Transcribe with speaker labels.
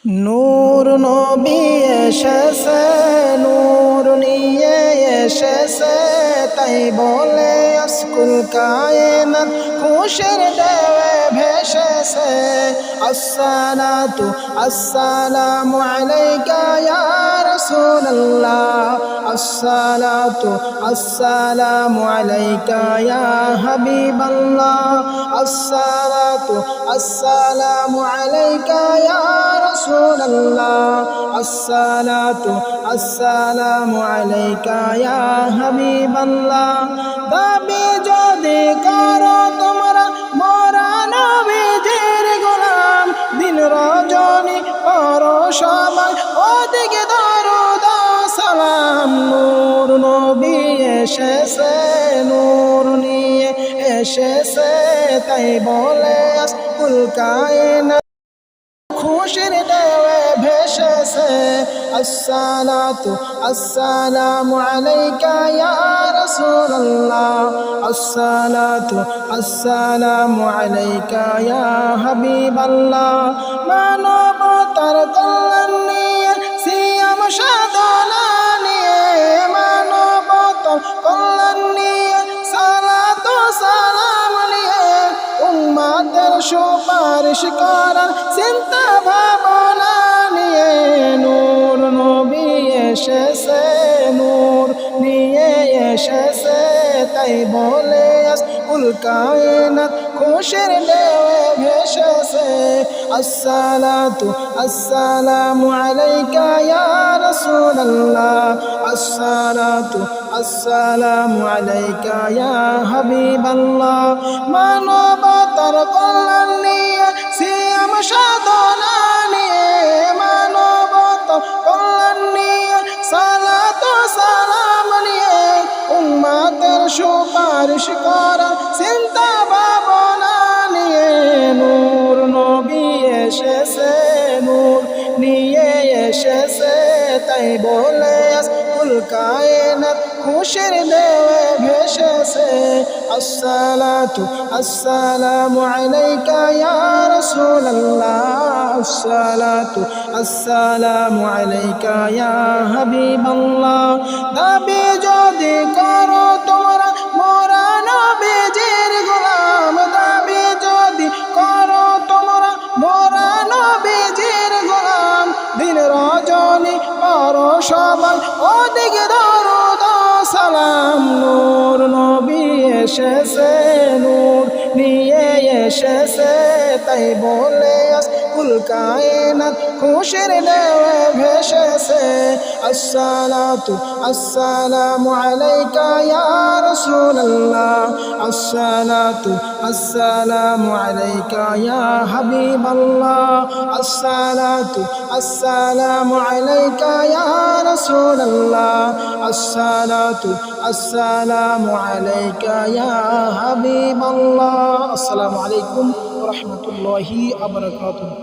Speaker 1: নূর নবী এসেছে, নূর নিয়ে এসেছে, তাই বলে আজকুল কায়নাত খুশির ঢেউয়ে ভেসেছে। আসসালাতু আসসালামু আলাইকা ইয়া রাসূলুল্লাহ, আসসালাতু আসসালামু আলাইকা ইয়া হাবিবাল্লাহ, আসসালাতু আসসালামু আলাইকা ইয়া রাসূলুল্লাহ, আসসালাতু আসসালামু আলাইকা ইয়া হাবিবাল্লাহ। দাবি যদি করো তোমরা মোরা নবীজির গোলাম, দিন রজনী করো সবাই ওদিকে দরুদ সালাম। নূর নবী এসেছে, নূর নিয়ে এসেছে, তাই বলে আজকুল কায়নাত খুশির ঢেউয়ে ভেসেছে। আসসালাতু আসসালামু আলাইকা ইয়া রাসূলুল্লাহ, আসসালাতু আসসালামু আলাইকা ইয়া হাবিবাল্লাহ। মানবতার কল্যাণ নিয়ে সিয়াম সাধনা নিয়ে, মানবতার কল্যাণ নিয়ে সালাতু সালাম নিয়ে, উম্মতের সুপারিশ করার চিন্তা ভাবনা নিয়ে, নূর নবী এসেছে, নূর নিয়ে এসেছে, তাই বলে আজকুল কায়নাত খুশির ঢেউয়ে ভেসেছে। আসসালাতু আসসালামু আলাইকা ইয়া রাসূলুল্লাহ, আসসালাতু আসসালামু আলাইকা ইয়া হাবিবাল্লাহ। মানবতার কল্যাণ নিয়ে সিয়াম সাধনা নিয়ে, মানবতার কল্যাণ নিয়ে সালাতু সালাম নিয়ে, উম্মতের সুপারিশ করার চিন্তা ভাবনা নিয়ে, নূর নবী এসেছে, নূর নিয়ে এসেছে, তাই বলে আজকুল কায়নাত খুশির ঢেউয়ে ভেসেছে। আসসালাতু আসসালামু আলাইকা ইয়া রাসূলুল্লাহ, আসসালাতু আসসালামু আলাইকা ইয়া হাবিবাল্লাহ। দাবি যদি করো তোমরা মোরা নবীজির গোলাম, দাবি যদি করো তোমরা মোরা নবীজির গোলাম, দিন রজনী করো সবাই ওদিকে দরুদ সালাম। নূর নবী এসেছে, নূর নিয়ে এসেছে, তাই বলে আজকুল কায়নাত খুশির ঢেউয়ে ভেসেছে। আসসালাতু আসসালামু আলাইকা ইয়া রাসূলুল্লাহ, আসসালাতু আসসালামু আলাইকা ইয়া হাবিবাল্লাহ, আসসালাতু আসসালামু আলাইকা ইয়া রাসূলুল্লাহ, আসসালাতু আসসালামু আলাইকা ইয়া হাবিবাল্লাহ। আসসালামু আলাইকুম ওয়া রাহমাতুল্লাহি ওয়া বারাকাতুহু।